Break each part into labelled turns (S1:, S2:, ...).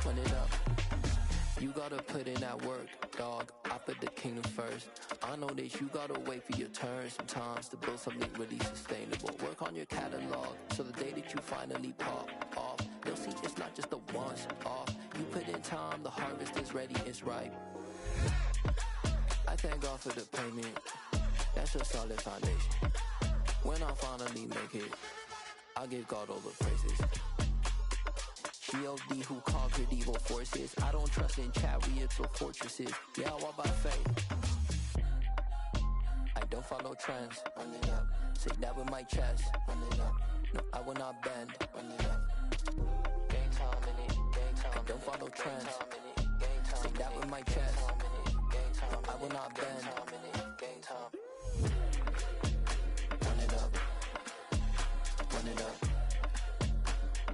S1: run it up. You gotta put in that work, dog. I put the kingdom first. I know that you gotta wait for your turn sometimes to build something really sustainable. Work on your catalog, so the day that you finally pop off, you'll see it's not just a once off. You put in time, the harvest is ready, it's ripe. I thank God for the payment, that's a solid foundation. When I finally make it, I'll give God all the praises. G.O.D. who conquered evil forces. I don't trust in chariots or fortresses. Yeah, I walk by faith. I don't follow trends. Run it up. Say that with my chest. Run it up. No, I will not bend. Run it up. Gang time in it. Gang time. I don't follow trends. Say that with my chest. No, I will not bend. Gang time. Run it up. Run it up.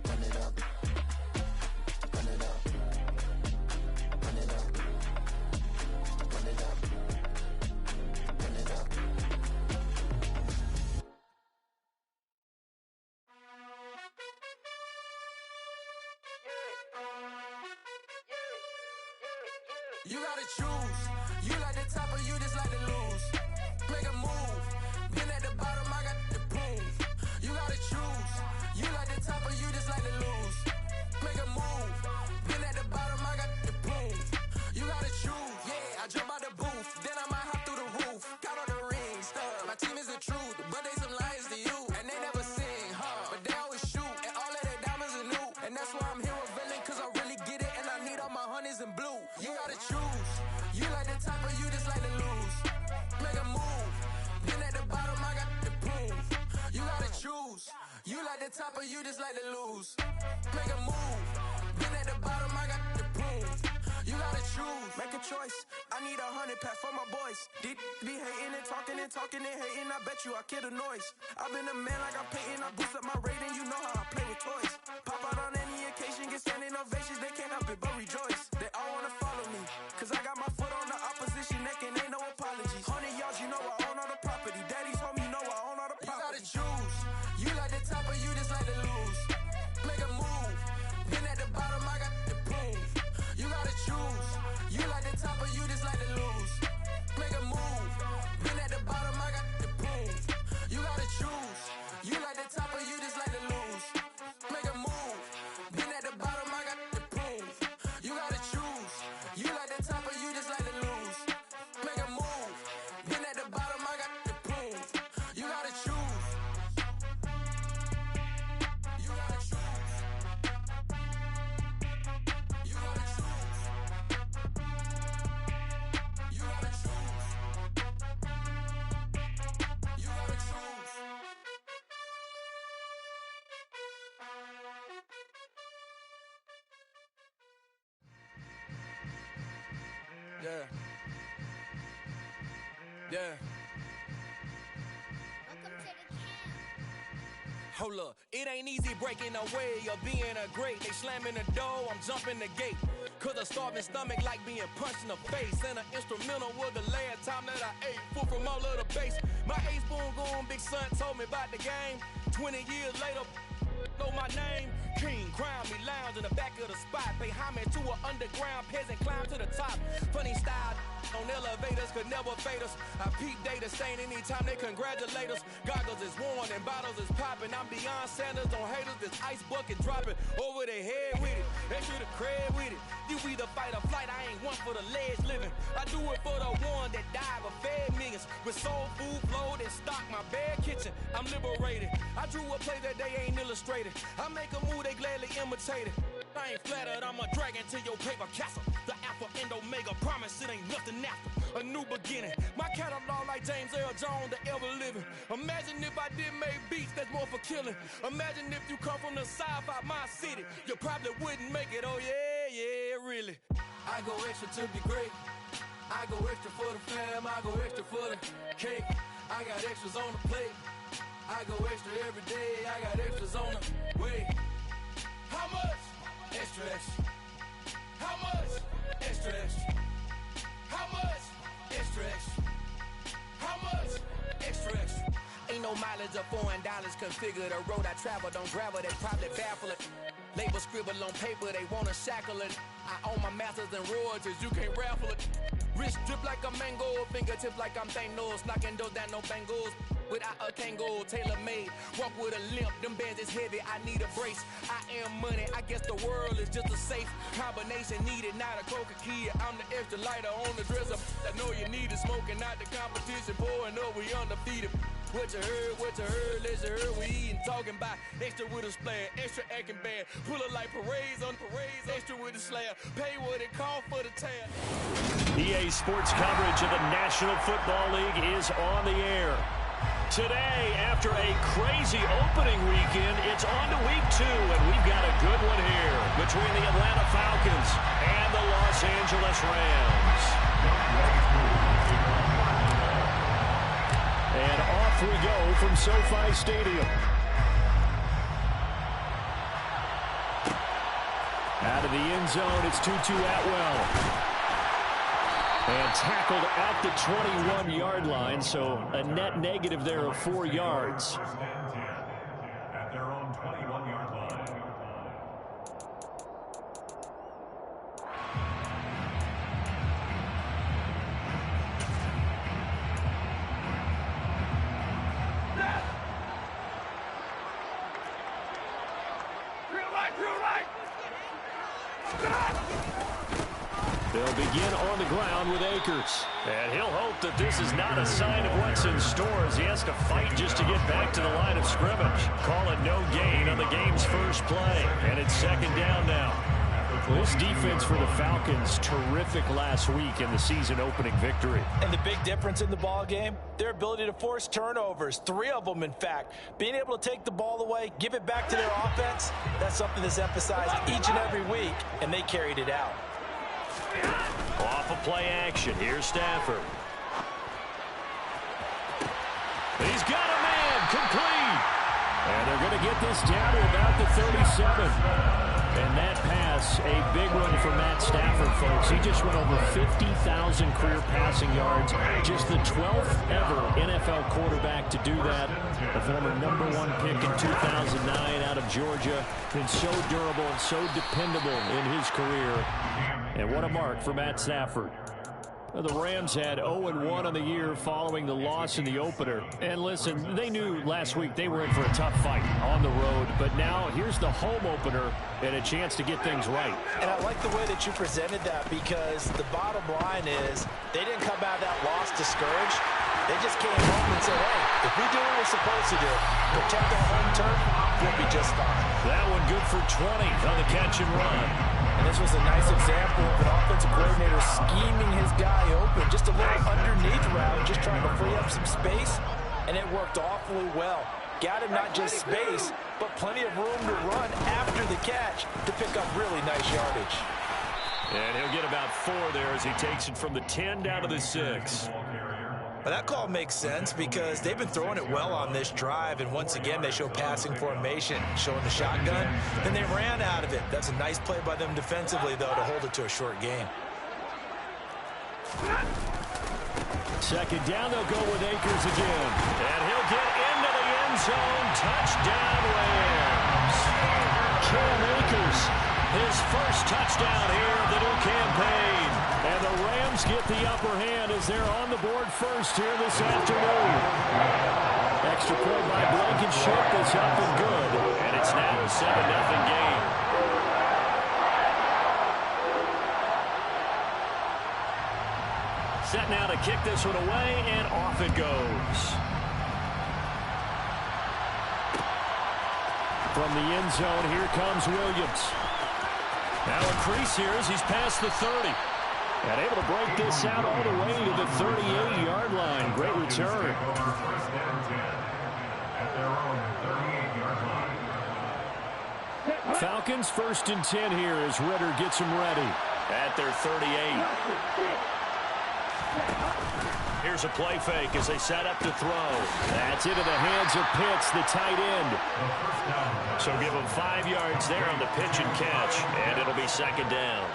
S1: Run it up.
S2: You gotta choose. You like the top or you just like to lose. Make a move. Been at the bottom, I got the proof. You gotta choose. You like the top or you just like to lose. Make a move. Been at the bottom, I got the proof. You gotta choose. Yeah, I jump out the booth, then I might hop through the roof. Count on the rings, my team is the truth, but they some liars to you. And they never sing, but they always shoot. And all of their diamonds are new. And that's why I'm here with villain, cause I really get it. And I need all my honeys in blue. You gotta choose. You like the top or you just like to lose. Make a move. Been at the bottom, I got the proof. You gotta choose. You like the top or you just like to lose. Make a move. Been at the bottom, I got the proof. You gotta choose. Make a choice. I need 100 pack for my boys. Be hating and talking and talking and hating. I bet you I kill the noise. I've been a man like I'm Peyton. I boost up my rating. You know how I play with toys. Pop out on any occasion, get standing ovations. They can't help it but rejoice. They all wanna follow me, cause I got my foot on the opposition neck and ain't no apologies. 100 yards, you know I own all the property. Daddy's home, you know I own all the property. You gotta choose. You like the top or you just like to lose. Make a move. Been at the bottom, I got the proof. You gotta choose. You like the top or you just like to lose. Make a move. Been at the bottom, I got the proof. You gotta choose. You like the top or you just like to lose. Make a move. Been at the bottom, I got the proof. You gotta choose. You like the top or you just like to lose. Make a move. Been at the bottom, I got the proof. You gotta choose. You gotta choose. You gotta choose. You gotta choose. You gotta choose. Yeah. Yeah. Hold up, it ain't easy breaking away or being a great. They slamming the door, I'm jumping the gate. Cause a starving stomach like being punched in the face. And an instrumental was the last time that I ate food from all of the base. My ace boom goon, big son told me about the game. 20 years later, know my name. King, crown me, lounge in the back of the spot. Pay homage to an underground peasant, climb to the top. Funny style on elevators could never fade us. I peep data stain anytime they congratulate us. Goggles is worn and bottles is popping. I'm beyond Sanders on haters, this ice bucket dropping over their head with it. They should have cred with it. You either fight or flight, I ain't one for the ledge living. I do it for the one that died but fed millions. With soul food flowed and stocked my bare kitchen. I'm liberated. I drew a play that they ain't illustrated. I make a move they gladly imitated. I ain't flattered, I'm a dragon to your paper castle. The alpha and omega, promise it ain't nothing after. A new beginning, my catalog like James Earl Jones, the ever living. Imagine if I did make beats that's more for killing. Imagine if you come from the south out my city, you probably wouldn't make it, oh yeah, yeah, really. I go extra to be great. I go extra for the fam, I go extra for the cake. I got extras on the plate. I go extra every day, I got extras on the way. How much? Extra, extra. How much? Extra, extra. How much? Extra, extra. How much? Extra, extra. Ain't no mileage or $4 configure the road I travel. Don't gravel, that probably baffle it. Label scribble on paper, they wanna shackle it. I own my masters and royalties, you can't raffle it. Wrist drip like a mango, fingertips like I'm Thanos, knocking those down, no bangles. Without a tango, tailor-made, walk with a limp, them bands is heavy, I need a brace. I am money, I guess the world is just a safe combination needed, not a coca-key. I'm the extra lighter on the dresser, I know you need it, smoking out the competition, pouring up, we undefeated. What you heard, let's you heard, we eating, talking about extra with a splash, extra acting bad, pull it like parades on parades, extra with a slab, pay what it cost for the tab.
S3: EA Sports coverage of the National Football League is on the air. Today, after a crazy opening weekend, it's on to week 2, and we've got a good one here between the Atlanta Falcons and the Los Angeles Rams. And off we go from SoFi Stadium. Out of the end zone, it's Tutu Atwell. And tackled at the 21-yard line, so a net negative there of 4 yards.
S4: At their own 21-yard line.
S3: They'll begin on the ground with Akers. And he'll hope that this is not a sign of what's in store as he has to fight just to get back to the line of scrimmage. Call it no gain on the game's first play. And it's second down now. Well, this defense for the Falcons, terrific last week in the season-opening victory.
S5: And the big difference in the ball game, their ability to force turnovers, 3 of them, in fact. Being able to take the ball away, give it back to their offense, that's something that's emphasized each and every week, and they carried it out.
S3: Off of play action, here's Stafford. He's got a man, complete. And they're going to get this down to about the 37. And that pass, a big one for Matt Stafford, folks. He just went over 50,000 career passing yards. Just the 12th ever NFL quarterback to do that. The former #1 pick in 2009 out of Georgia. Been so durable and so dependable in his career. And what a mark for Matt Stafford. The Rams had 0-1 on the year following the loss in the opener. And listen, they knew last week they were in for a tough fight on the road. But now here's the home opener and a chance to get things right.
S5: And I like the way that you presented that, because the bottom line is they didn't come out of that loss discouraged. They just came home and said, hey, if we do what we're supposed to do, protect our home turf, we'll be just fine.
S3: That one good for 20 on the catch and run.
S5: And this was a nice example of an offensive coordinator scheming his guy open. Just a little underneath route, just trying to free up some space. And it worked awfully well. Got him not just space, but plenty of room to run after the catch to pick up really nice yardage.
S3: And he'll get about 4 there as he takes it from the 10 down to the 6.
S5: Well, that call makes sense because they've been throwing it well on this drive, and once again they show passing formation, showing the shotgun. Then they ran out of it. That's a nice play by them defensively, though, to hold it to a short game.
S3: Second down, they'll go with Akers again. And he'll get into the end zone. Touchdown, Rams. Cam Akers, his first touchdown here of the new campaign. And the Rams get the upper hand as they're on the board first here this afternoon. Extra point by Blankenship is up and good. And it's now a 7-0 game. Set now to kick this one away, and off it goes. From the end zone, here comes Williams. Now increase here as he's past the 30. And able to break this out all the way to the 38-yard line. Great return. Falcons 1st and 10 here as Ritter gets them ready at their 38. Here's a play fake as they set up to throw. That's into the hands of Pitts, the tight end. So give them 5 yards there on the pitch and catch, and it'll be second down.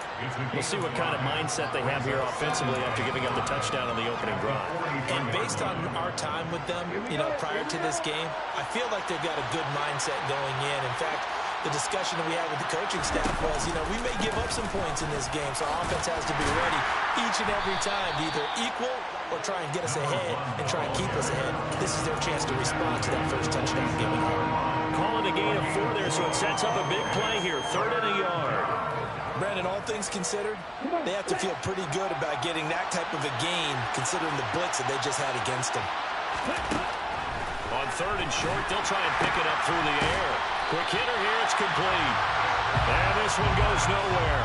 S3: We'll see what kind of mindset they have here offensively after giving up the touchdown on the opening drive.
S5: And based on our time with them, prior to this game, I feel like they've got a good mindset going in. In fact, the discussion that we had with the coaching staff was, we may give up some points in this game, so our offense has to be ready each and every time to either equal or try and get us ahead and try and keep us ahead. This is their chance to respond to that first touchdown given up.
S3: Calling a gain of 4 there, so it sets up a big play here. 3rd and a yard.
S5: Brandon, all things considered, they have to feel pretty good about getting that type of a gain considering the blitz that they just had against them.
S3: On 3rd and short, they'll try and pick it up through the air. Quick hitter here, it's complete. And this one goes nowhere.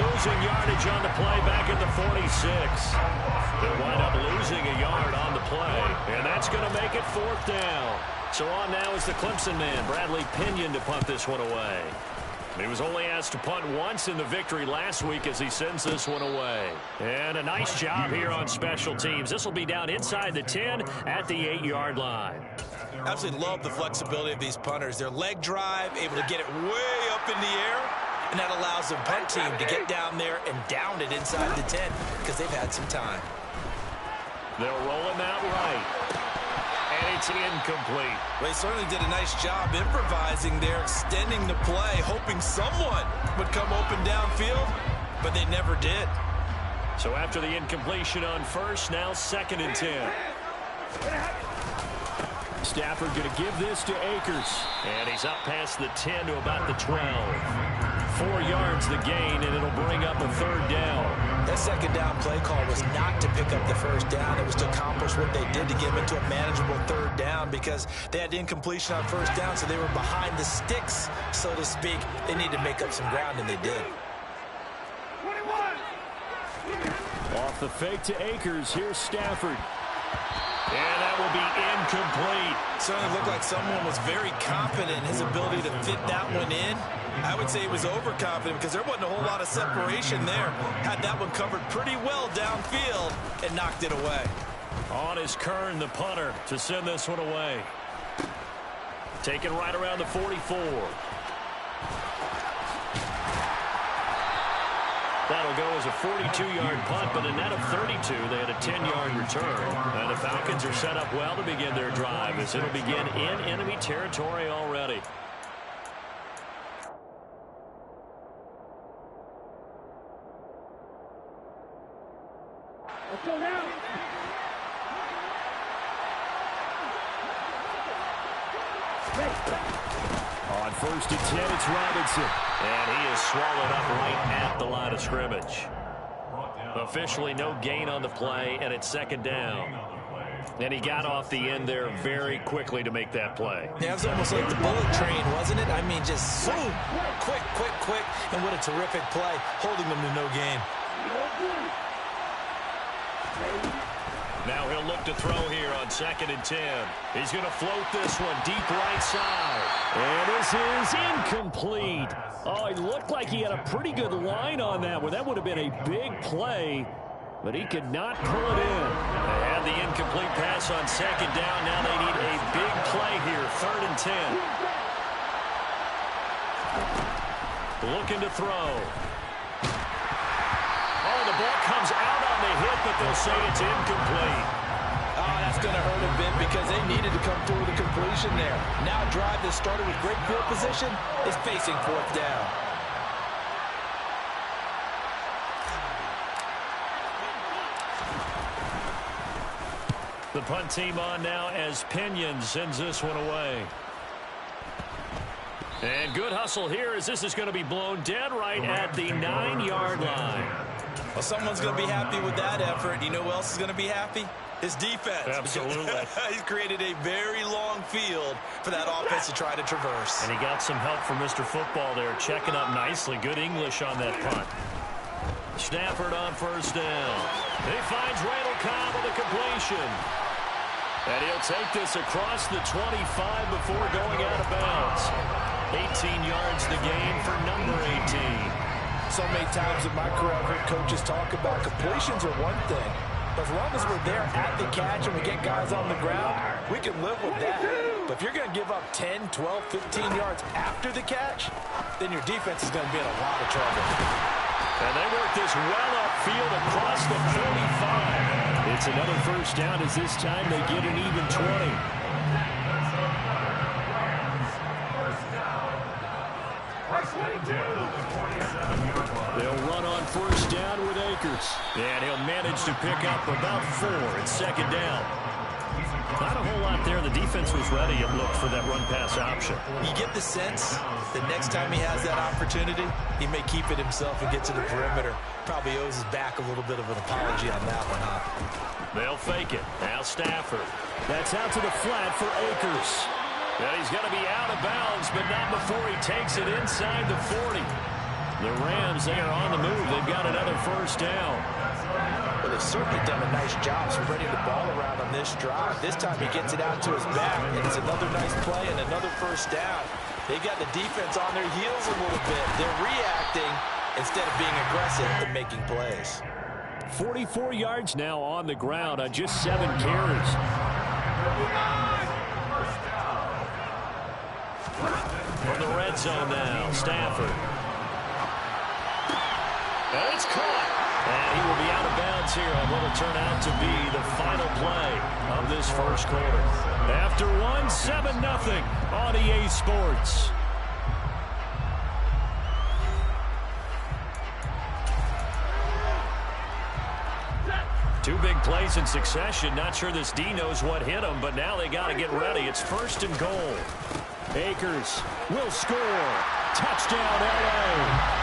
S3: Losing yardage on the play back at the 46. They'll wind up losing a yard on the play. And that's going to make it 4th down. So on now is the Clemson man, Bradley Pinion, to punt this one away. He was only asked to punt once in the victory last week as he sends this one away. And a nice job here on special teams. This will be down inside the 10 at the 8-yard line.
S5: Absolutely love the flexibility of these punters. Their leg drive, able to get it way up in the air, and that allows the punt team to get down there and down it inside the 10 because they've had some time.
S3: They'll roll him out right. And it's incomplete.
S5: Well, he certainly did a nice job improvising there, extending the play, hoping someone would come open downfield, but they never did.
S3: So after the incompletion on 1st, now 2nd and 10. Stafford going to give this to Akers. And he's up past the 10 to about the 12. 4 yards the gain, and it'll bring up a 3rd down.
S5: That 2nd down play call was not to pick up the 1st down. It was to accomplish what they did to get them into a manageable 3rd down because they had incompletion on 1st down, so they were behind the sticks, so to speak. They needed to make up some ground, and they did.
S3: Off the fake to Akers. Here's Stafford. And that will be incomplete.
S5: Certainly looked like someone was very confident in his ability to fit that one in. I would say he was overconfident because there wasn't a whole lot of separation there. Had that one covered pretty well downfield and knocked it away.
S3: On is Kern, the punter, to send this one away. Taken right around the 44. That'll go as a 42-yard punt, but a net of 32. They had a 10-yard return. And the Falcons are set up well to begin their drive as it'll begin in enemy territory already.
S6: Let's go now.
S3: On 1st and 10, it's Robinson. And he is swallowed up right at the line of scrimmage. Officially no gain on the play, and it's 2nd down. And he got off the end there very quickly to make that play.
S5: Yeah, it was almost like the bullet train, wasn't it? I mean, just so quick, and what a terrific play, holding them to no gain.
S3: Now he'll look to throw here on 2nd and 10. He's going to float this one deep right side. And this is incomplete. Oh, he looked like he had a pretty good line on that one. That would have been a big play, but he could not pull it in. They had the incomplete pass on 2nd down. Now they need a big play here, 3rd and 10. Looking to throw. Oh, the ball comes out on the hit, but they'll say it's incomplete.
S5: Oh, that's going to hurt a bit because they needed to come through with a completion there. Now a drive that started with great field position is facing 4th down.
S3: The punt team on now as Pinion sends this one away. And good hustle here as this is going to be blown dead right at the 9-yard line.
S5: Well, someone's going to be happy with that effort. You know who else is going to be happy? His defense.
S3: Absolutely.
S5: He's created a very long field for that offense to try to traverse.
S3: And he got some help from Mr. Football there, checking up nicely. Good English on that punt. Stafford on 1st down. He finds Randall Cobb with a completion. And he'll take this across the 25 before going out of bounds. 18 yards the gain for number 18.
S5: So many times in my career I've heard coaches talk about completions are one thing. But as long as we're there at the catch and we get guys on the ground, we can live with that. But if you're going to give up 10, 12, 15 yards after the catch, then your defense is going to be in a lot of trouble.
S3: And they work this well upfield across the 45. It's another 1st down as this time they get an even 20. shotgun with Akers. And he'll manage to pick up about 4 at second down. Not a whole lot there. The defense was ready, it looked, for that run-pass option.
S5: You get the sense that next time he has that opportunity, he may keep it himself and get to the perimeter. Probably owes his back a little bit of an apology on that one, huh?
S3: They'll fake it. Now Stafford. That's out to the flat for Akers. And he's going to be out of bounds, but not before he takes it inside the 40. The Rams, they are on the move. They've got another first down.
S5: Well, they've certainly done a nice job spreading the ball around on this drive. This time he gets it out to his back, and it's another nice play and another first down. They've got the defense on their heels a little bit. They're reacting instead of being aggressive and making plays.
S3: 44 yards now on the ground on just 7 carries. From the red zone now, Stafford. And it's caught. And he will be out of bounds here on what will turn out to be the final play of this first quarter. After 7-0 on EA Sports. Two big plays in succession. Not sure this D knows what hit him, but now they got to get ready. It's 1st and goal. Akers will score. Touchdown, L.A.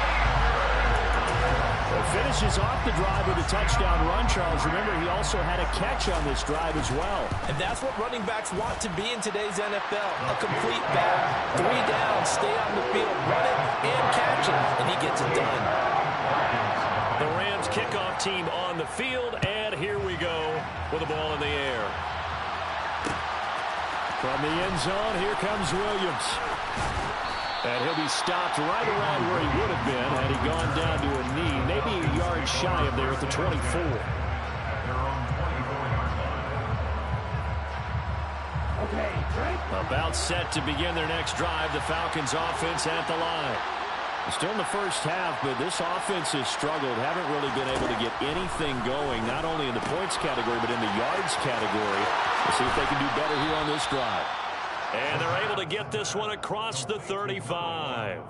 S3: Finishes off the drive with a touchdown run, Charles. Remember, he also had a catch on this drive as well.
S5: And that's what running backs want to be in today's NFL. A complete back, 3 downs, stay on the field, run it, and catch it, and he gets it done.
S3: The Rams kickoff team on the field, and here we go with the ball in the air. From the end zone, here comes Williams. And he'll be stopped right around where he would have been had he gone down to a knee, maybe a yard shy of there at the 24. About set to begin their next drive, the Falcons offense at the line. Still in the first half, but this offense has struggled. Haven't really been able to get anything going, not only in the points category, but in the yards category. We'll see if they can do better here on this drive. And they're able to get this one across the 35.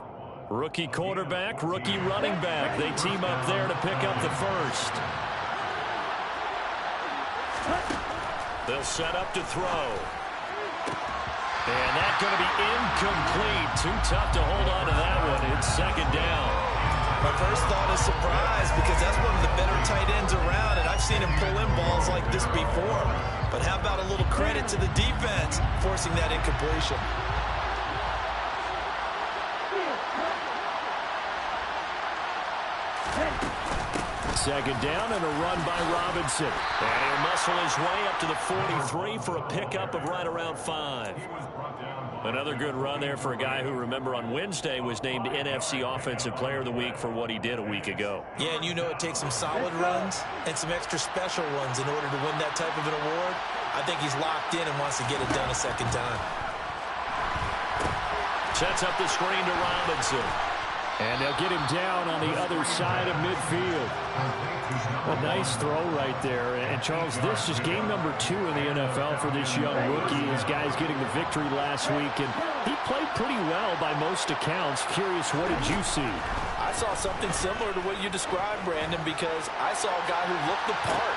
S3: Rookie quarterback, rookie running back. They team up there to pick up the first. They'll set up to throw. And that's going to be incomplete. Too tough to hold on to that one. It's 2nd down.
S5: My first thought is surprise because that's one of the better tight ends around, and I've seen him pull in balls like this before. But how about a little credit to the defense forcing that incompletion?
S3: Second down and a run by Robinson. And he'll muscle his way up to the 43 for a pickup of right around 5. Another good run there for a guy who, remember, on Wednesday was named NFC Offensive Player of the Week for what he did a week ago.
S5: Yeah, and you know it takes some solid runs and some extra special runs in order to win that type of an award. I think he's locked in and wants to get it done a second time.
S3: Sets up the screen to Robinson. And they'll get him down on the other side of midfield. A nice throw right there. And, Charles, this is game number 2 in the NFL for this young rookie. His guy's getting the victory last week, and he played pretty well by most accounts. Curious, what did you see?
S5: I saw something similar to what you described, Brandon, because I saw a guy who looked the part.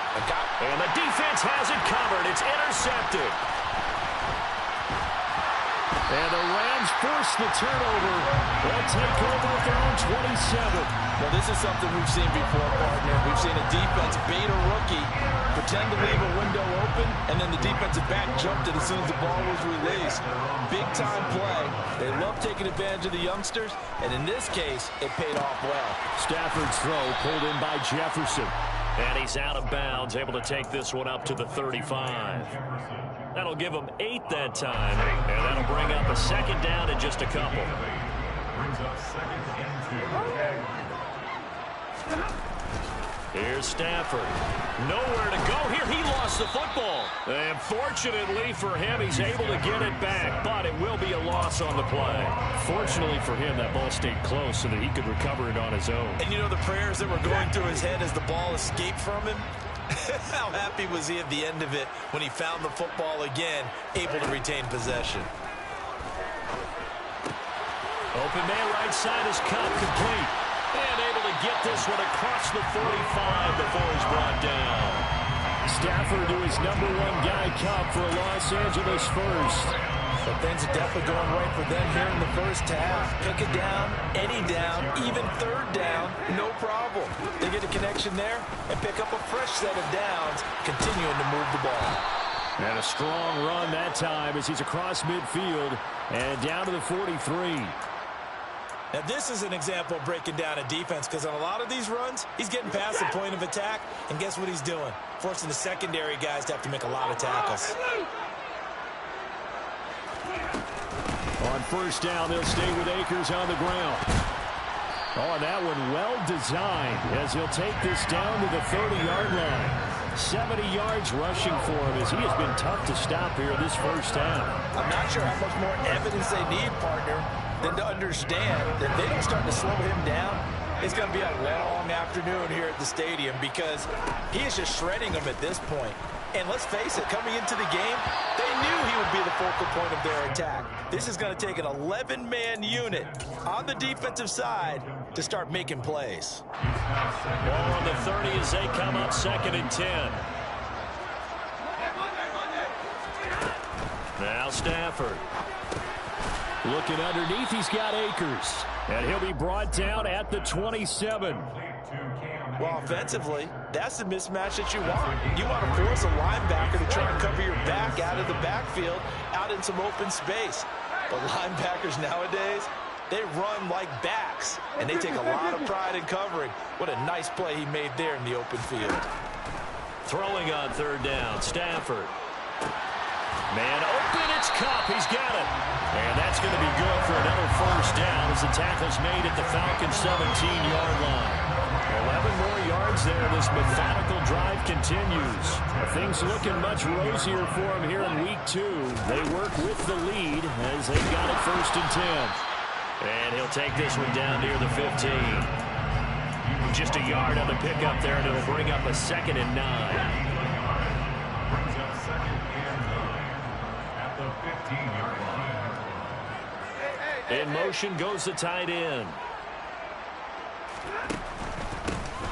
S3: And the defense has it covered. It's intercepted. And the Rams force the turnover. They'll take over at their own 27.
S5: Well, this is something we've seen before, partner. We've seen a defense bait a rookie, pretend to leave a window open, and then the defensive back jumped it as soon as the ball was released. Big-time play. They love taking advantage of the youngsters, and in this case, it paid off well.
S3: Stafford's throw pulled in by Jefferson. And he's out of bounds, able to take this one up to the 35. That'll give him 8 that time, and that'll bring up a second down in just a couple.
S4: Brings up 2nd and 2.
S3: Here's Stafford. Nowhere to go here. He lost the football. And fortunately for him, he's able to get it back, but it will be a loss on the play. Fortunately for him, that ball stayed close so that he could recover it on his own.
S5: And you know the prayers that were going through his head as the ball escaped from him? How happy was he at the end of it when he found the football again, able to retain possession?
S3: Open man right side is cut complete. And able to get this one across the 45 before he's brought down. Stafford to his #1 guy Cup for Los Angeles first.
S5: But things are definitely going right for them here in the first half. Pick it down, any down, even third down, no problem. They get a connection there and pick up a fresh set of downs, continuing to move the ball.
S3: And a strong run that time as he's across midfield and down to the 43.
S5: Now, this is an example of breaking down a defense, because on a lot of these runs, he's getting past the point of attack, and guess what he's doing? Forcing the secondary guys to have to make a lot of tackles.
S3: On first down, they'll stay with Akers on the ground. Oh, and that one well designed as he'll take this down to the 30-yard line. 70 yards rushing for him as he has been tough to stop here this first half.
S5: I'm not sure how much more evidence they need, partner, than to understand that if they don't start to slow him down, it's going to be a long afternoon here at the stadium, because he is just shredding them at this point. And let's face it, coming into the game, they knew he would be the focal point of their attack. This is going to take an 11-man unit on the defensive side to start making plays.
S3: Ball on the 30 as they come up 2nd and 10. Now Stafford. Looking underneath, he's got Akers. And he'll be brought down at the 27.
S5: Well, offensively, that's the mismatch that you want. You want to force a linebacker to try and cover your back out of the backfield, out in some open space. But linebackers nowadays, they run like backs, and they take a lot of pride in covering. What a nice play he made there in the open field.
S3: Throwing on 3rd down, Stafford. Man open, it's Cup. He's got it. And that's going to be good for another first down as the tackle's made at the Falcons' 17-yard line. 11 more yards there. This methodical drive continues. Things looking much rosier for him here in week 2. They work with the lead as they've got it 1st and 10. And he'll take this one down near the 15. Just a yard on the pickup there, and it'll bring up a 2nd and 9. In motion goes the tight end.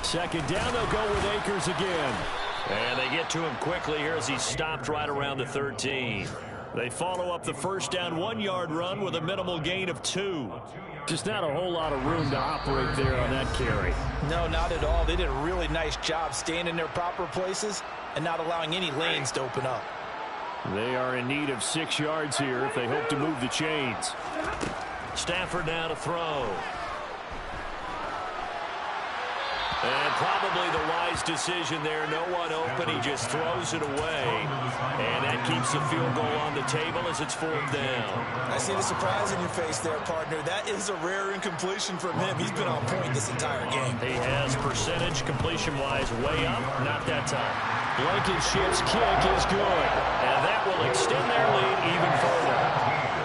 S3: 2nd down, they'll go with Akers again. And they get to him quickly here as he's stopped right around the 13. They follow up the first down 1-yard run with a minimal gain of 2. Just not a whole lot of room to operate there on that carry.
S5: No, not at all. They did a really nice job staying in their proper places and not allowing any lanes to open up.
S3: They are in need of 6 yards here if they hope to move the chains. Stafford now to throw. And probably the wise decision there. No one open. He just throws it away. And that keeps the field goal on the table as it's 4th down.
S5: I see the surprise in your face there, partner. That is a rare incompletion from him. He's been on point this entire game.
S3: He has percentage completion-wise way up. Not that time. Blankenship's kick is good. And that will extend their lead even further.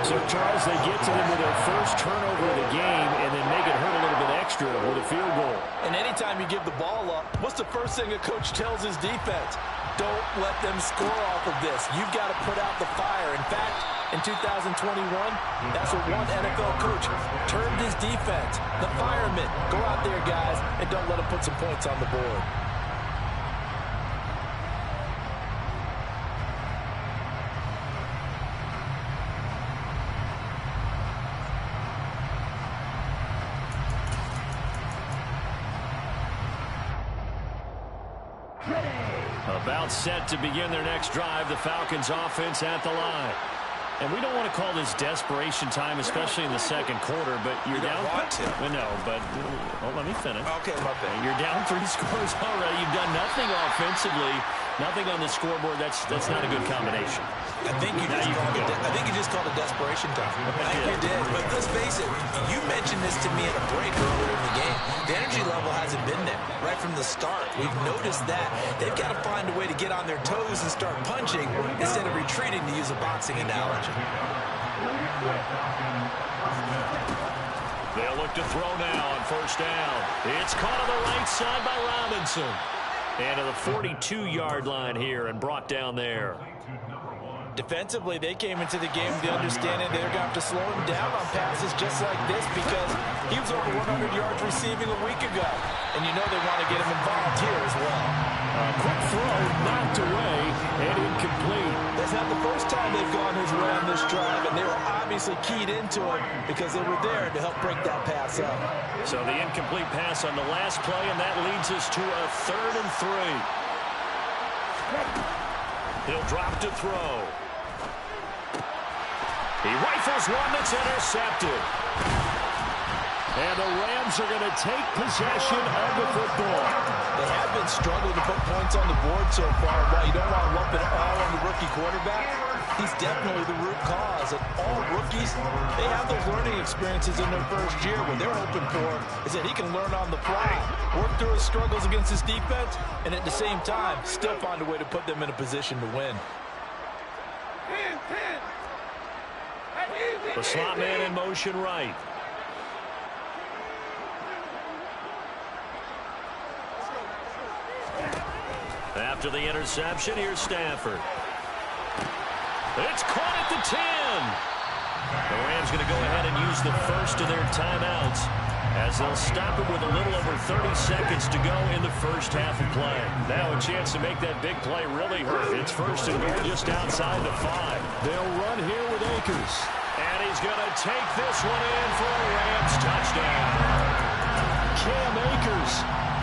S3: So, Charles, they get to them with their first turnover of the game and then make it hurt a little bit extra with a field goal.
S5: And anytime you give the ball up, what's the first thing a coach tells his defense? Don't let them score off of this. You've got to put out the fire. In fact, in 2021, that's what one NFL coach termed his defense. The firemen. Go out there, guys, and don't let them put some points on the board.
S3: About set to begin their next drive, the Falcons offense at the line. And we don't want to call this desperation time, especially in the 2nd quarter, but you're down.
S5: Want to.
S3: Well, no, but let me finish.
S5: Okay, my bad.
S3: You're down 3 scores already. You've done nothing offensively, nothing on the scoreboard. That's not a good combination.
S5: I think you just called it desperation time. I think you did. But let's face it, you mentioned this to me at a break earlier in the game. The energy level hasn't been there right from the start. We've noticed that. They've got to find a way to get on their toes and start punching instead of retreating, to use a boxing analogy.
S3: They'll look to throw now on first down. It's caught on the right side by Robinson. And to the 42-yard line here and brought down there.
S5: Defensively, they came into the game with the understanding they're going to have to slow him down on passes just like this, because he was over 100 yards receiving a week ago. and you know they want to get him involved here as well.
S3: Quick throw, knocked away, and incomplete.
S5: That's not the first time they've gone his way on this drive, and they were obviously keyed into it because they were there to help break that pass up.
S3: So the incomplete pass on the last play, and that leads us to a 3rd and 3. He'll drop to throw. He rifles one that's intercepted. And the Rams are going to take possession of the football.
S5: They have been struggling to put points on the board so far. While you don't want to lump it all on the rookie quarterback, he's definitely the root cause. And all rookies, they have those learning experiences in their first year. What they're hoping for is that he can learn on the fly, work through his struggles against his defense, and at the same time, still find a way to put them in a position to win.
S3: The slot man in motion right. After the interception, here's Stafford. It's caught at the 10. The Rams going to go ahead and use the first of their timeouts as they'll stop it with a little over 30 seconds to go in the first half of play. Now a chance to make that big play really hurt. It's 1st and goal just outside the 5. They'll run here with Akers. And he's going to take this one in for a Rams touchdown. Cam Akers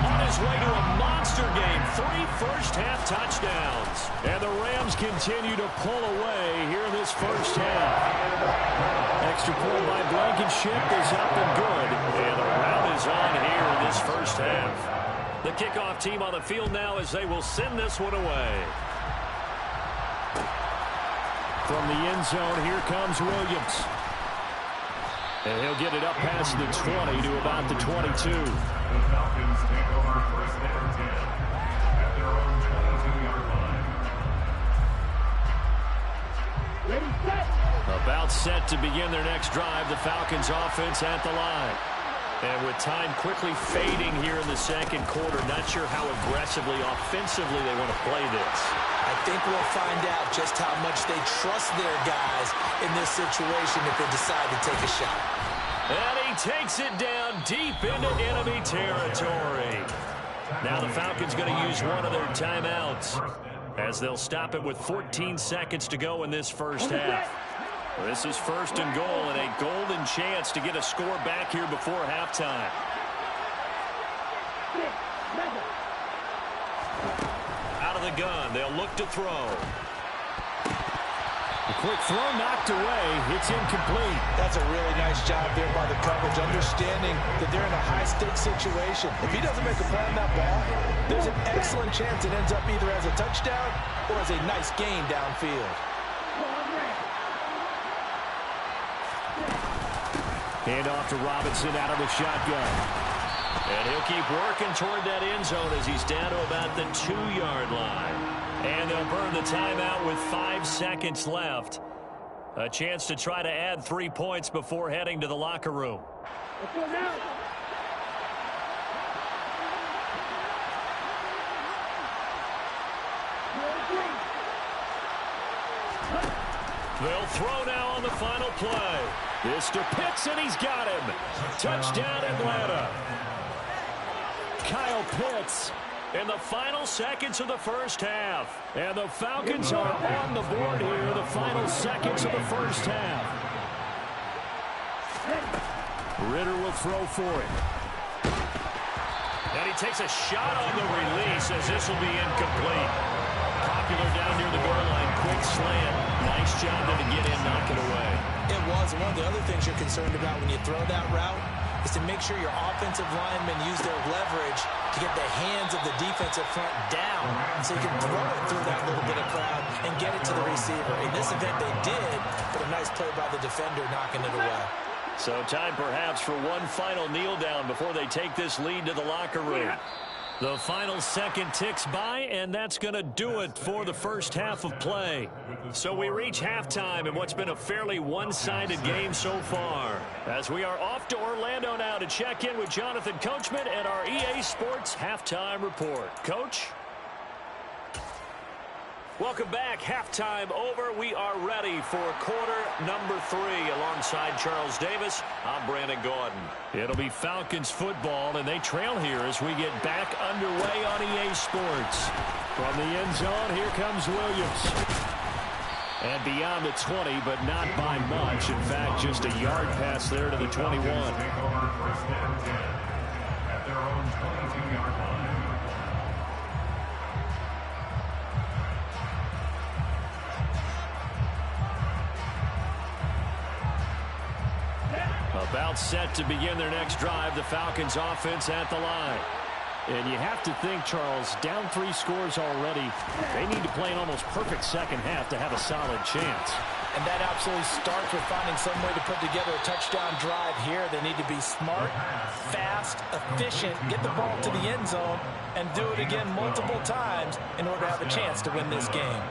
S3: on his way to a monster game. 3 first-half touchdowns. And the Rams continue to pull away here in this first half. Extra point by Blankenship is up and good. And the round is on here in this first half. The kickoff team on the field now as they will send this one away. From the end zone, here comes Williams. And he'll get it up past the 20 to about the 22.
S4: The Falcons take over 1st and 10 at their own 22-yard line.
S3: About set to begin their next drive, the Falcons offense at the line. And with time quickly fading here in the second quarter, not sure how aggressively, offensively they want to play this.
S5: I think we'll find out just how much they trust their guys in this situation if they decide to take a shot.
S3: And he takes it down deep into enemy territory. Now the Falcons going to use one of their timeouts as they'll stop it with 14 seconds to go in this first half. This is 1st and goal and a golden chance to get a score back here before halftime. Out of the gun, they'll look to throw. A quick throw knocked away. It's incomplete.
S5: That's a really nice job there by the coverage, understanding that they're in a high-stakes situation. If he doesn't make a play on that ball, there's an excellent chance it ends up either as a touchdown or as a nice gain downfield.
S3: Hand off to Robinson out of the shotgun. And he'll keep working toward that end zone as he's down to about the 2-yard line. And they'll burn the timeout with 5 seconds left. A chance to try to add 3 points before heading to the locker room.
S6: Let's go now.
S3: They'll throw now on the final play. This to Pitts, and he's got him. Touchdown, Atlanta. Kyle Pitts in the final seconds of the first half. And the Falcons are on the board here, the final seconds of the first half. Ritter will throw for it. And he takes a shot on the release as this will be incomplete. Popular down near the goal line, quick slant. Nice job there to get in, knock it away.
S5: It was. One of the other things you're concerned about when you throw that route is to make sure your offensive linemen use their leverage to get the hands of the defensive front down so you can throw it through that little bit of crowd and get it to the receiver. In this event, they did, but a nice play by the defender knocking it away.
S3: So time perhaps for one final kneel down before they take this lead to the locker room. The final second ticks by, and that's going to do it for the first half of play. So we reach halftime in what's been a fairly one-sided game so far. As we are off to Orlando now to check in with Jonathan Coachman and our EA Sports Halftime Report. Coach? Welcome back. Halftime over. We are ready for quarter number 3. Alongside Charles Davis, I'm Brandon Gordon. It'll be Falcons football, and they trail here as we get back underway on EA Sports. From the end zone, here comes Williams. And beyond the 20, but not by much. In fact, just a yard pass there to the 21.
S4: Take over first and 10 at their own 22-yard line.
S3: About set to begin their next drive, the Falcons offense at the line. And you have to think, Charles, down 3 scores already. They need to play an almost perfect second half to have a solid chance.
S5: And that absolutely starts with finding some way to put together a touchdown drive here. They need to be smart, fast, efficient, get the ball to the end zone, and do it again multiple times in order to have a chance to win this game.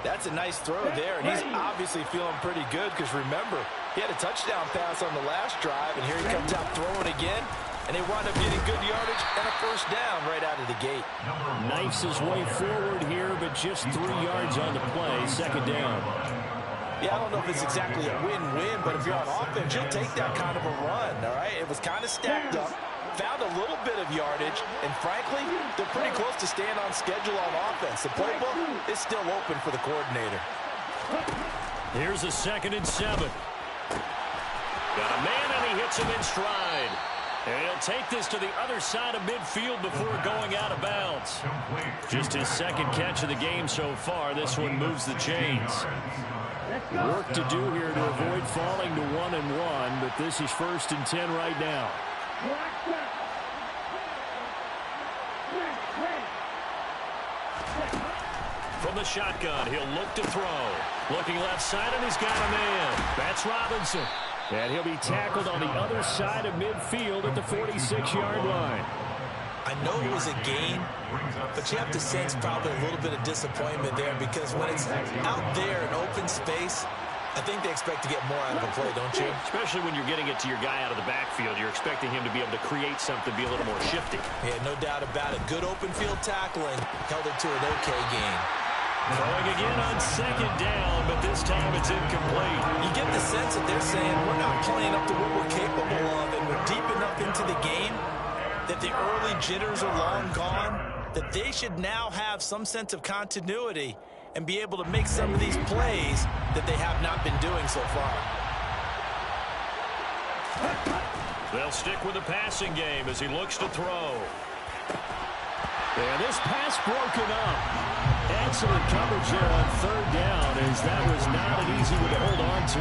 S5: That's a nice throw there, and he's obviously feeling pretty good because, remember, he had a touchdown pass on the last drive, and here he comes out throwing again, and they wind up getting good yardage and a first down right out of the gate.
S3: Knifes his way forward here, but just 3 yards on the play, second down.
S5: Yeah, I don't know if it's exactly a win-win, but if you're on offense, you'll take that kind of a run, all right? It was kind of stacked up, found a little bit of yardage, and frankly, they're pretty close to staying on schedule on offense. The playbook is still open for the coordinator.
S3: Here's a 2nd and 7. Got a man, and he hits him in stride. And he'll take this to the other side of midfield before going out of bounds. Just his 2nd catch of the game so far. This one moves the chains. Work to do here to avoid falling to 1-1, but this is 1st and 10 right now. From the shotgun, he'll look to throw. Looking left side, and he's got a man. That's Robinson. And he'll be tackled on the other side of midfield at the 46-yard line.
S5: I know it was a gain, but you have to sense probably a little bit of disappointment there because when it's out there in open space, I think they expect to get more out of a play, don't you?
S3: Especially when you're getting it to your guy out of the backfield. You're expecting him to be able to create something, be a little more shifty.
S5: Yeah, no doubt about it. Good open field tackling held it to an okay gain.
S3: Throwing again on 2nd down, but this time it's incomplete.
S5: You get the sense that they're saying we're not playing up to what we're capable of, and we're deep enough into the game that the early jitters are long gone, that they should now have some sense of continuity and be able to make some of these plays that they have not been doing so far.
S3: They'll stick with the passing game as he looks to throw. And this pass broken up. Excellent coverage there on 3rd down, as that was not an easy one to hold on to.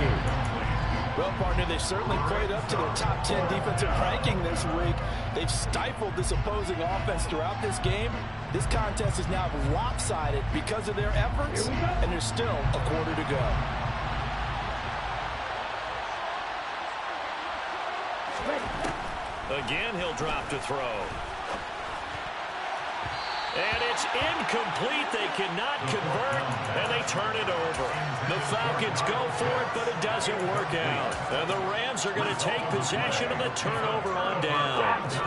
S5: Well, partner, they've certainly played up to their top 10 defensive ranking this week. They've stifled this opposing offense throughout this game. This contest is now lopsided because of their efforts, and there's still a quarter to go.
S3: Again, he'll drop to throw. And it's incomplete. They cannot convert, and they turn it over. The Falcons go for it, but it doesn't work out. And the Rams are going to take possession of the turnover on downs.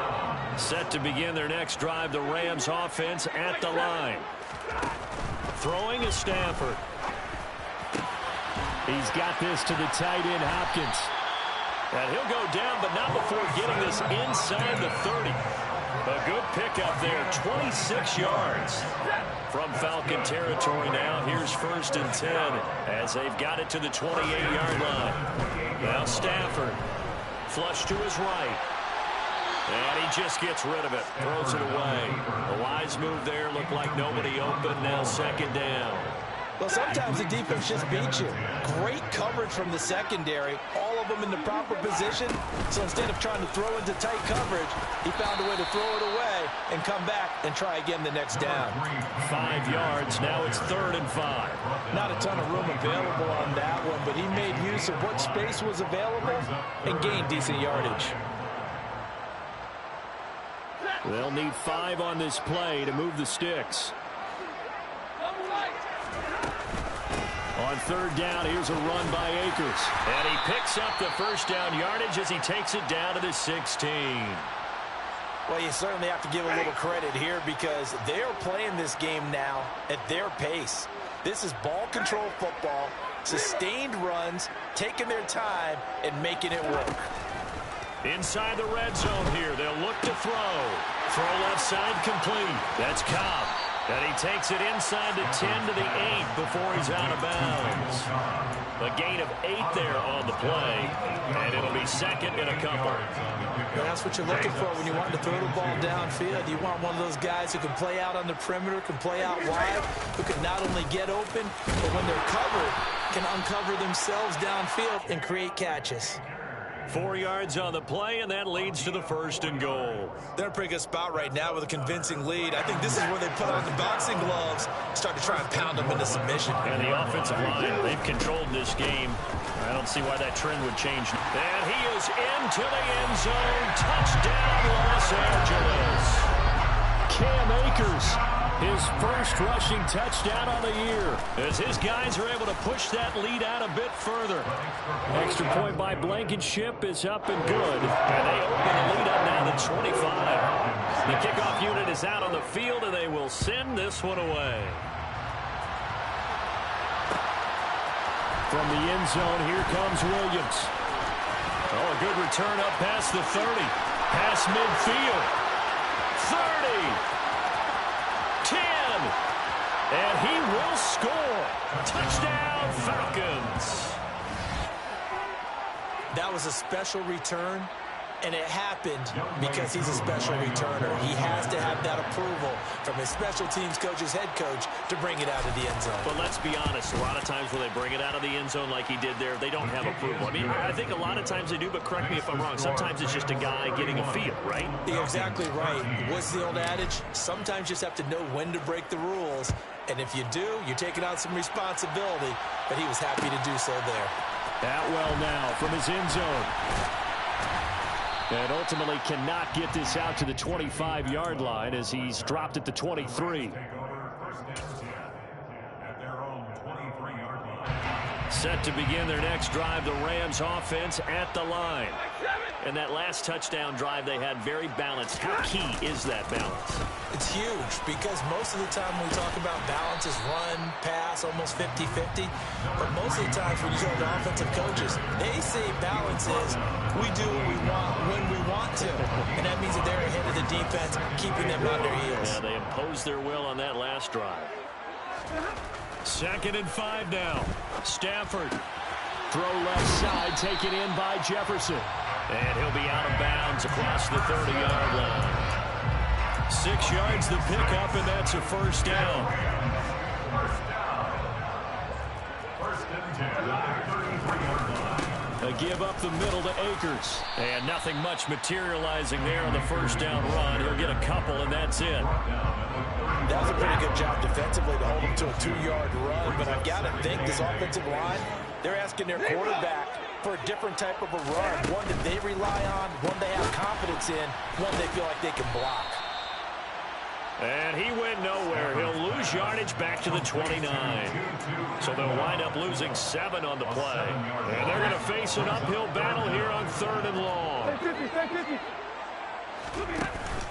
S3: Set to begin their next drive, the Rams offense at the line. Throwing is Stafford. He's got this to the tight end, Hopkins. And he'll go down, but not before getting this inside the 30. A good pickup there, 26 yards. From Falcon territory now, here's 1st and 10 as they've got it to the 28-yard line. Now Stafford, flush to his right. And he just gets rid of it, throws it away. A wise move there, looked like nobody open, now 2nd down.
S5: Well, sometimes the defense just beats you. Great coverage from the secondary, all of them in the proper position. So instead of trying to throw into tight coverage, he found a way to throw it away and come back and try again the next down.
S3: 5 yards, now it's 3rd and 5.
S5: Not a ton of room available on that one, but he made use of what space was available and gained decent yardage.
S3: They'll need 5 on this play to move the sticks. On 3rd down, here's a run by Akers. And he picks up the first down yardage as he takes it down to the 16.
S5: Well, you certainly have to give a little credit here because they're playing this game now at their pace. This is ball control football, sustained runs, taking their time, and making it work.
S3: Inside the red zone here, they'll look to throw. Throw left side complete. That's Cobb. And he takes it inside the 10 to the 8 before he's out of bounds. A gain of 8 there on the play, and it'll be second and a couple.
S5: Well, that's what you're looking for when you want to throw the ball downfield. You want one of those guys who can play out on the perimeter, can play out wide, who can not only get open, but when they're covered, can uncover themselves downfield and create catches.
S3: 4 yards on the play, and that leads to the first and goal.
S5: They're in a pretty good spot right now with a convincing lead. I think this is where they put on the boxing gloves, start to try and pound them into submission.
S3: And the offensive line, they've controlled this game. I don't see why that trend would change. And he is into the end zone. Touchdown, Los Angeles. Cam Akers, his first rushing touchdown on the year, as his guys are able to push that lead out a bit further. Extra point by Blankenship is up and good, and they open the lead up now to 25. The kickoff unit is out on the field, and they will send this one away. From the end zone, here comes Williams. Oh, a good return up past the 30. Past midfield. 30. 10. And he will score. Touchdown, Falcons.
S5: That was a special return, and it happened because he's a special returner. He has to have that approval from his special teams coach's head coach to bring it out of the end zone.
S3: But let's be honest, a lot of times when they bring it out of the end zone like he did there, they don't have approval. I mean, I think a lot of times they do, but correct me if I'm wrong. Sometimes it's just a guy getting a feel, right?
S5: You're exactly right. What's the old adage? Sometimes you just have to know when to break the rules, and if you do, you're taking on some responsibility, but he was happy to do so there. Atwell now from his end zone.
S3: And ultimately cannot get this out to the 25-yard line as he's dropped at the 23. Set to begin their next drive, the Rams offense at the line. And that last touchdown drive they had very balanced. How key is that balance?
S5: It's huge because most of the time when we talk about balance is run, pass, almost 50-50. But most of the times when you talk to offensive coaches, they say balance is we do what we want when we want to. And that means that they're ahead of the defense, keeping them on their heels.
S3: Yeah, they imposed their will on that last drive. 2nd and 5 now. Stafford. Throw left side, taken in by Jefferson. And he'll be out of bounds across the 30-yard line. 6 yards the pickup, and that's a first down. A give up the middle to Akers. And nothing much materializing there on the first down run. He'll get a couple, and that's it.
S5: That was a pretty good job defensively to hold him to a 2-yard run, but I've got to think this offensive line, they're asking their quarterback for a different type of a run, one that they rely on, one they have confidence in, one they feel like they can block.
S3: And he went nowhere. He'll lose yardage back to the 29. So they'll wind up losing 7 on the play. And they're going to face an uphill battle here on 3rd and long.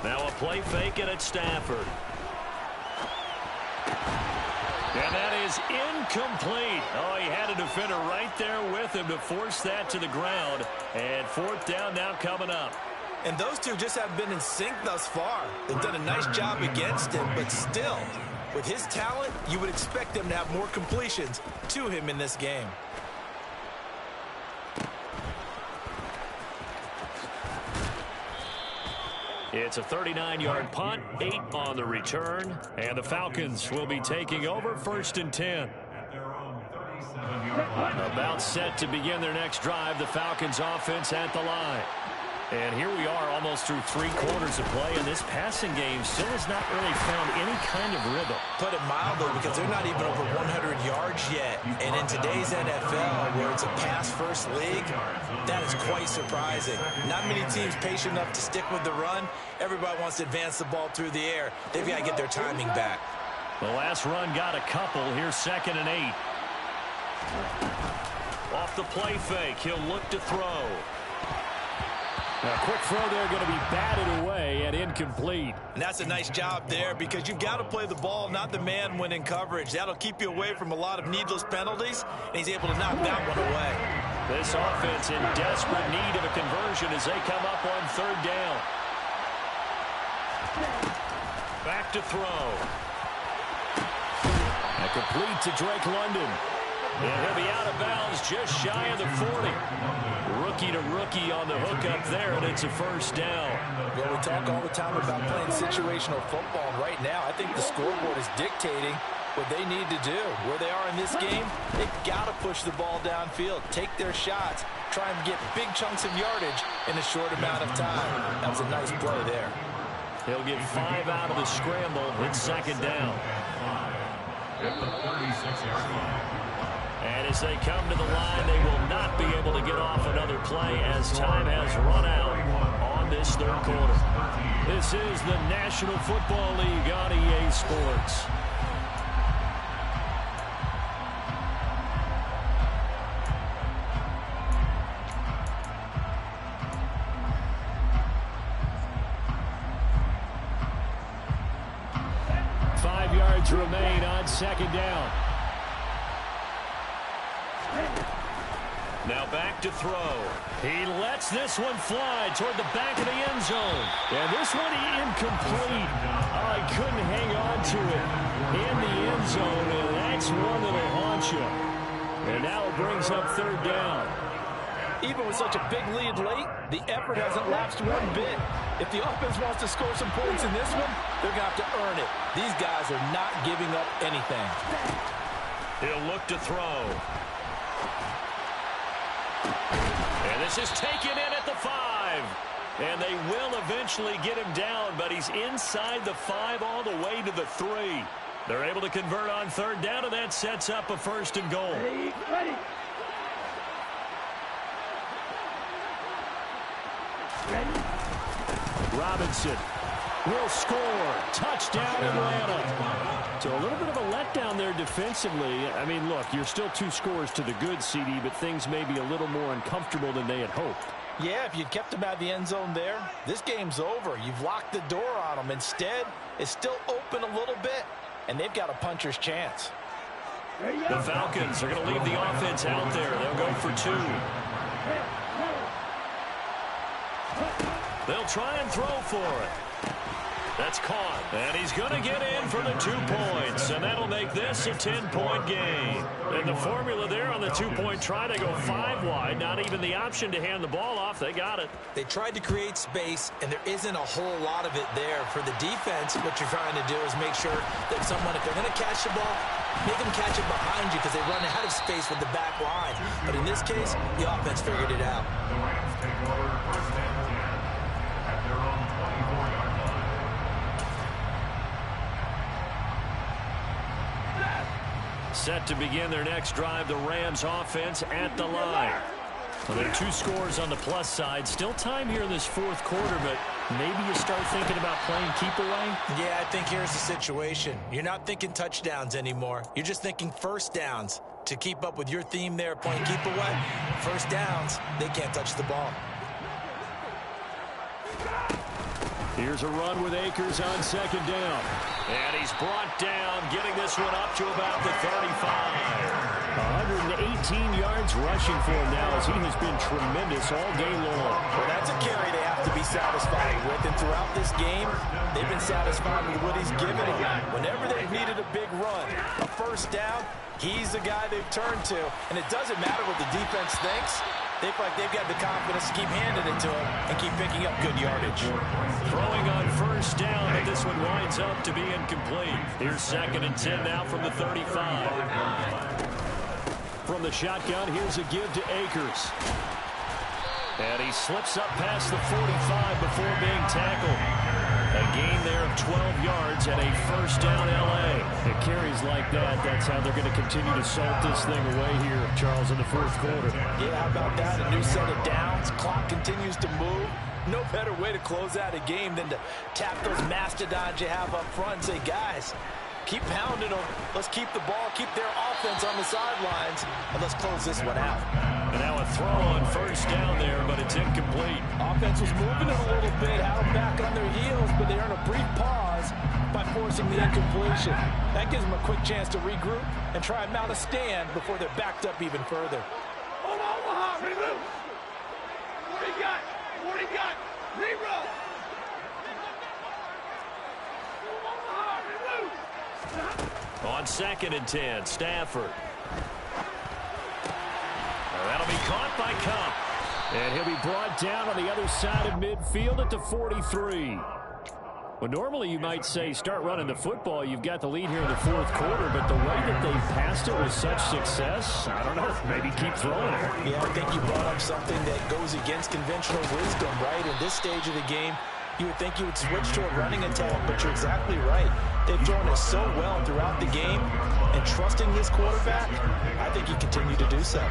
S3: Now a play fake and it's Stafford. And that is incomplete. Oh, he had a defender right there with him to force that to the ground. And 4th down now coming up.
S5: And those two just haven't been in sync thus far. They've done a nice job against him, but still, with his talent, you would expect them to have more completions to him in this game.
S3: It's a 39-yard punt, 8 on the return, and the Falcons will be taking over 1st and 10. About set to begin their next drive, the Falcons offense at the line. And here we are almost through 3 quarters of play, and this passing game still has not really found any kind of rhythm.
S5: Put it mildly, because they're not even over 100 yards yet. And in today's NFL, where it's a pass-first league, that is quite surprising. Not many teams patient enough to stick with the run. Everybody wants to advance the ball through the air. They've got to get their timing back.
S3: The last run got a couple. Here's 2nd and 8. Off the play fake, he'll look to throw. A quick throw there going to be batted away and incomplete.
S5: And that's a nice job there because you've got to play the ball, not the man when in coverage. That'll keep you away from a lot of needless penalties, and he's able to knock that one away.
S3: This offense in desperate need of a conversion as they come up on third down. Back to throw. And complete to Drake London. And he'll be out of bounds just shy of the 40. Rookie to rookie on the hookup there, and it's a first down.
S5: Well, we talk all the time about playing situational football. And right now, I think the scoreboard is dictating what they need to do. Where they are in this game, they've got to push the ball downfield, take their shots, try and get big chunks of yardage in a short amount of time. That was a nice play there.
S3: He'll get 5 out of the scramble. It's second down.
S4: At the 36-yard line.
S3: And as they come to the line, they will not be able to get off another play as time has run out on this third quarter. This is the National Football League on EA Sports. Remain on second down. Now back to throw. He lets this one fly toward the back of the end zone. And this one incomplete. Oh, he couldn't hang on to it in the end zone, and that's one that'll haunt you. And now it brings up third down.
S5: Even with such a big lead late, the effort hasn't lapsed one bit. If the offense wants to score some points in this one, they're going to have to earn it. These guys are not giving up anything.
S3: He'll look to throw. And this is taken in at the 5. And they will eventually get him down, but he's inside the 5 all the way to the 3. They're able to convert on third down, and that sets up a first and goal.
S6: Ready.
S3: Robinson will score. Touchdown, Atlanta. So a little bit of a letdown there defensively. I mean, look, you're still 2 scores to the good, CD, but things may be a little more uncomfortable than they had hoped.
S5: Yeah, if you'd kept them out of the end zone there, this game's over. You've locked the door on them. Instead, it's still open a little bit, and they've got a puncher's chance.
S3: The Falcons are going to leave the offense out there. They'll go for 2. They'll try and throw for it. That's caught. And he's going to get in for the 2 points. And that'll make this a 10-point game. And the formula there on the 2-point try to go 5 wide. Not even the option to hand the ball off. They got it.
S5: They tried to create space, and there isn't a whole lot of it there. For the defense, what you're trying to do is make sure that someone, if they're going to catch the ball, make them catch it behind you because they run out of space with the back line. But in this case, the offense figured it out.
S4: The Rams take over first and 10 at their own 24-yard line.
S3: Set to begin their next drive, the Rams offense at the line. Well, there are 2 scores on the plus side. Still time here in this fourth quarter, but maybe you start thinking about playing keep away?
S5: Yeah, I think here's the situation. You're not thinking touchdowns anymore. You're just thinking first downs. To keep up with your theme there, playing keep away, first downs, they can't touch the ball.
S3: Here's a run with Akers on second down. And he's brought down, getting this one up to about the 35. 118 yards rushing for him now as he has been tremendous all day long.
S5: Well, that's a carry they have to be satisfied with. And throughout this game, they've been satisfied with what he's given them. Whenever they've needed a big run, a first down, he's the guy they've turned to. And it doesn't matter what the defense thinks. They feel like they've got the confidence to keep handing it to him and keep picking up good yardage.
S3: Throwing on first down, but this one winds up to be incomplete. Here's second and 10 now from the 35. From the shotgun, here's a give to Akers. And he slips up past the 45 before being tackled. A gain there of 12 yards and a first down L.A. It carries like that. That's how they're going to continue to salt this thing away here, Charles, in the fourth quarter.
S5: Yeah, how about that? A new set of downs. Clock continues to move. No better way to close out a game than to tap those mastodons you have up front and say, guys, keep pounding them. Let's keep the ball, keep their offense on the sidelines, and let's close this one out.
S3: And now a throw on first down there, but it's incomplete.
S5: Offense was moving it a little bit, had them back on their heels, but they earned a brief pause by forcing the incompletion. That gives them a quick chance to regroup and try and mount a stand before they're backed up even further.
S6: Hold on, Omaha, remove. What do you got? What do you got? Reroll. Omaha, remove.
S3: On 2nd and 10, Stafford. That'll be caught by Cup. And he'll be brought down on the other side of midfield at the 43. Well, normally you might say start running the football. You've got the lead here in the 4th quarter, but the way that they passed it with such success, I don't know, maybe keep throwing it.
S5: Yeah, I think you brought up something that goes against conventional wisdom, right? In this stage of the game, you would think you would switch to a running attack, but you're exactly right. They've thrown it so well throughout the game, and trusting this quarterback, I think you continue to do so.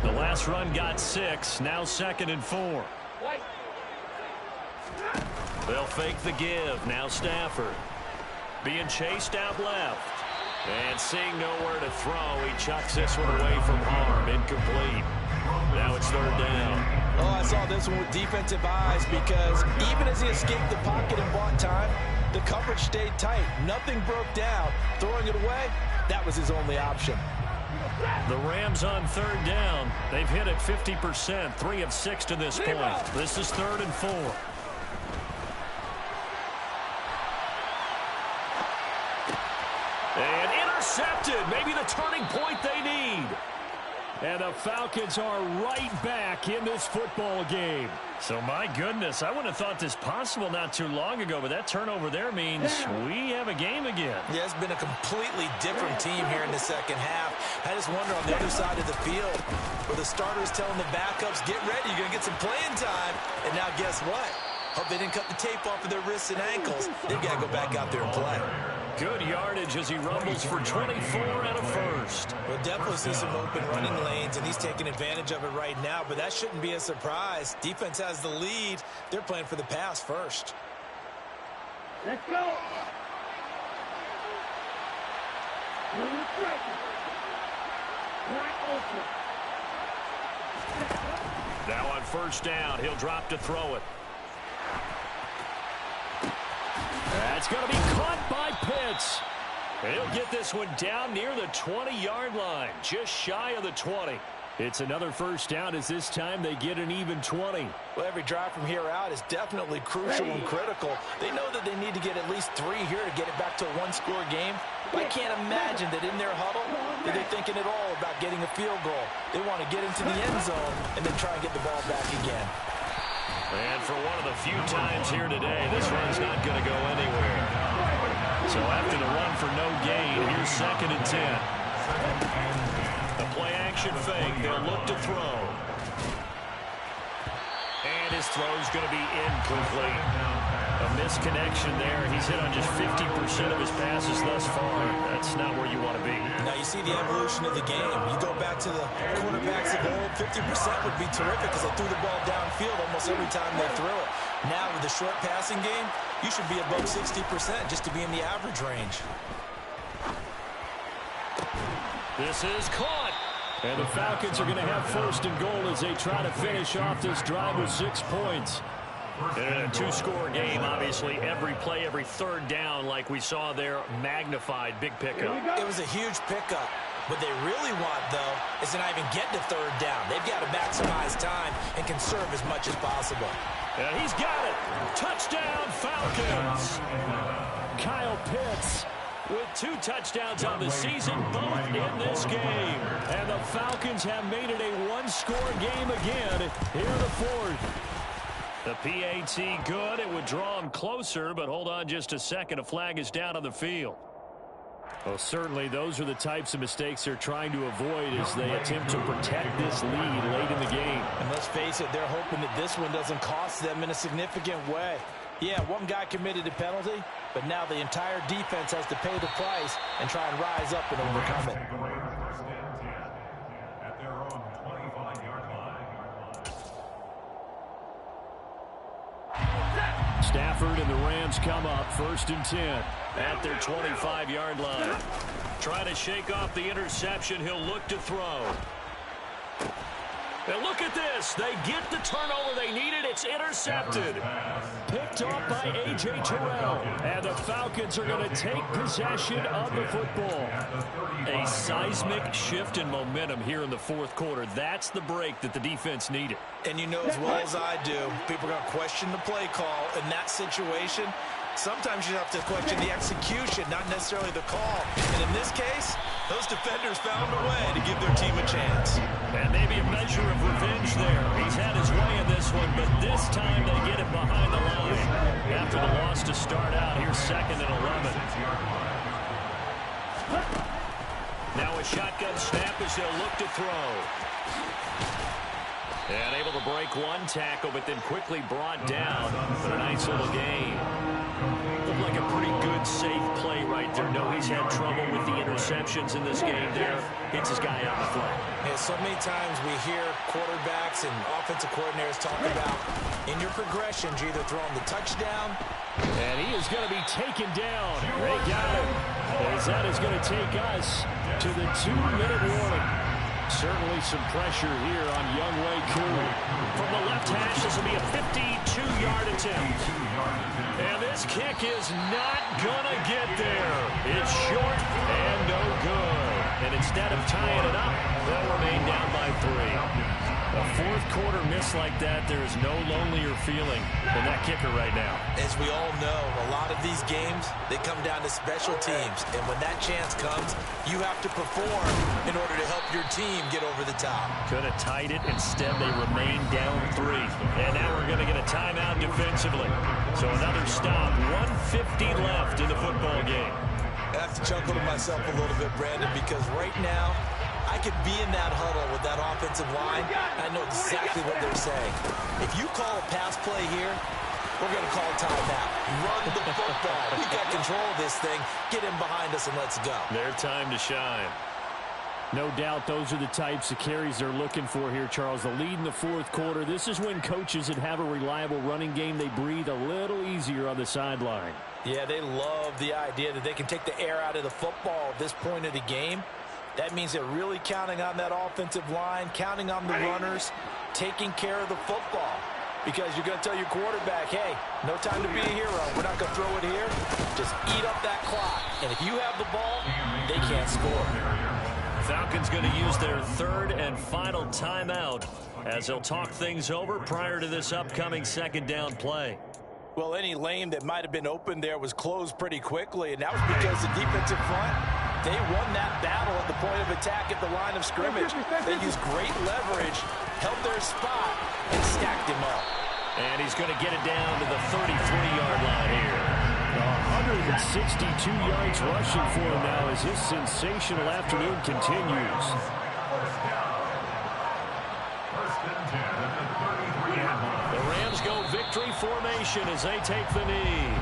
S3: The last run got 6, now 2nd and 4. They'll fake the give. Now Stafford being chased out left. And seeing nowhere to throw, he chucks this one away from harm. Incomplete. Now it's 3rd down.
S5: Oh, I saw this one with defensive eyes because even as he escaped the pocket and bought time, the coverage stayed tight. Nothing broke down. Throwing it away, that was his only option.
S3: The Rams on 3rd down. They've hit it 50%, 3 of 6 to this point. This is 3rd and 4. And intercepted. Maybe the turning point they need. And the Falcons are right back in this football game. So, my goodness, I wouldn't have thought this possible not too long ago, but that turnover there means we have a game again.
S5: Yeah, it's been a completely different team here in the second half. I just wonder on the other side of the field where the starters telling the backups, get ready, you're going to get some playing time. And now guess what? Hope they didn't cut the tape off of their wrists and ankles. They've got to go back out there and play.
S3: Good yardage as he rumbles for 24 and a first.
S5: We'll definitely see some open running lanes, and he's taking advantage of it right now, but that shouldn't be a surprise. Defense has the lead. They're playing for the pass first.
S6: Let's go.
S3: Now on 1st down, he'll drop to throw it. That's going to be caught by Pitts. He'll get this one down near the 20-yard line, just shy of the 20. It's another 1st down as this time they get an even 20.
S5: Well, every drive from here out is definitely crucial and critical. They know that they need to get at least 3 here to get it back to a one-score game. But I can't imagine that in their huddle that they're thinking at all about getting a field goal. They want to get into the end zone and then try and get the ball back again.
S3: And for one of the few times here today, this run's not going to go anywhere. So after the run for no gain, here's 2nd and 10. The play-action fake, they'll look to throw. And his throw's going to be incomplete. A misconnection there. He's hit on just 50% of his passes thus far. That's not where you want to be.
S5: Now you see the evolution of the game. You go back to the quarterbacks of old, 50% would be terrific because they threw the ball downfield almost every time they threw it. Now with the short passing game, you should be above 60% just to be in the average range.
S3: This is caught. And the Falcons are going to have 1st and goal as they try to finish off this drive with 6 points. In a 2-score game, obviously, every play, every 3rd down, like we saw there, magnified, big pickup.
S5: It was a huge pickup. What they really want, though, is to not even get to 3rd down. They've got to maximize time and conserve as much as possible.
S3: And he's got it. Touchdown, Falcons. Kyle Pitts with 2 touchdowns on the season, both in this game. And the Falcons have made it a 1-score game again here in the 4th. The PAT good. It would draw him closer, but hold on just a second. A flag is down on the field. Well, certainly those are the types of mistakes they're trying to avoid as they attempt to protect this lead late in the game.
S5: And let's face it, they're hoping that this one doesn't cost them in a significant way. Yeah, one guy committed a penalty, but now the entire defense has to pay the price and try and rise up and overcome it.
S3: Stafford and the Rams come up 1st and 10 at their 25-yard line. Trying to shake off the interception. He'll look to throw. And look at this. They get the turnover they needed. It's intercepted. Picked off by A.J. Terrell. And the Falcons are going to take possession of the football. A seismic shift in momentum here in the fourth quarter. That's the break that the defense needed.
S5: And you know as well as I do, people are going to question the play call in that situation. Sometimes you have to question the execution, not necessarily the call. And in this case, those defenders found a way to give their team a chance.
S3: And maybe a measure of revenge there. He's had his way in this one, but this time they get it behind the line. After the loss to start out, here's 2nd and 11. Now a shotgun snap as they'll look to throw. And able to break one tackle, but then quickly brought down. But a nice little gain. Looked like a pretty good, safe play right there. No, he's had trouble with the interceptions in this game there. Hits his guy out the flat.
S5: Yeah, so many times we hear quarterbacks and offensive coordinators talk about in your progressions, you're either throwing the touchdown.
S3: And he is going to be taken down. They got him. As that is going to take us to the 2-minute warning. Certainly some pressure here on Younghoe Koo. From the left hash, this will be a 52-yard attempt. And this kick is not gonna get there. It's short and no good. And instead of tying it up, they'll remain down by 3. A fourth quarter miss like that, there is no lonelier feeling than that kicker right now.
S5: As we all know, a lot of these games, they come down to special teams. And when that chance comes, you have to perform in order to help your team get over the top.
S3: Could have tied it. Instead, they remain down 3. And now we're going to get a timeout defensively. So another stop. 1:50 left in the football game.
S5: I have to chuckle to myself a little bit, Brandon, because right now, I could be in that huddle with that offensive line. I know exactly what they're saying. If you call a pass play here, we're going to call a timeout. Run the football. We've got control of this thing. Get in behind us and let's go.
S3: Their time to shine. No doubt those are the types of carries they're looking for here, Charles. The lead in the fourth quarter. This is when coaches that have a reliable running game, they breathe a little easier on the sideline.
S5: Yeah, they love the idea that they can take the air out of the football at this point of the game. That means they're really counting on that offensive line, counting on the runners, taking care of the football. Because you're going to tell your quarterback, hey, no time to be a hero. We're not going to throw it here. Just eat up that clock. And if you have the ball, they can't score.
S3: Falcons going to use their 3rd and final timeout as they'll talk things over prior to this upcoming 2nd down play.
S5: Well, any lane that might have been open there was closed pretty quickly, and that was because the defensive front, they won that battle at the point of attack at the line of scrimmage. They used great leverage, held their spot, and stacked him up.
S3: And he's going to get it down to the 33-yard line here. 162 yards rushing for him now as his sensational afternoon continues. The Rams go victory formation as they take the knee.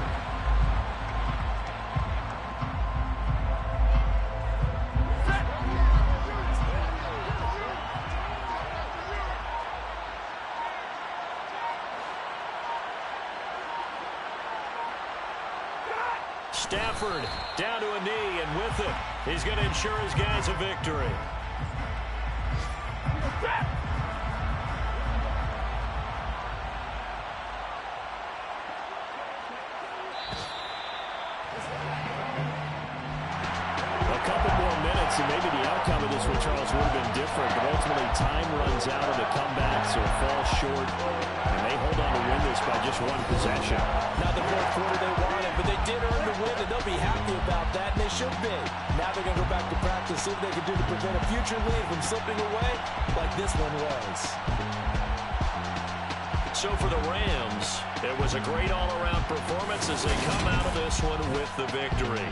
S3: Stafford down to a knee, and with it, he's going to ensure his guys a victory. A couple more minutes, and maybe the outcome of this one, Charles, would have been different, but ultimately time runs out of the comeback, so it falls short, and they hold on to win this by just one possession.
S5: Not the fourth quarter they wanted, but they did earn the win, and they'll be happy about that, and they should be. Now they're going to go back to practice, see what they can do to prevent a future lead from slipping away like this one was.
S3: So for the Rams, it was a great all-around performance as they come out of this one with the victory.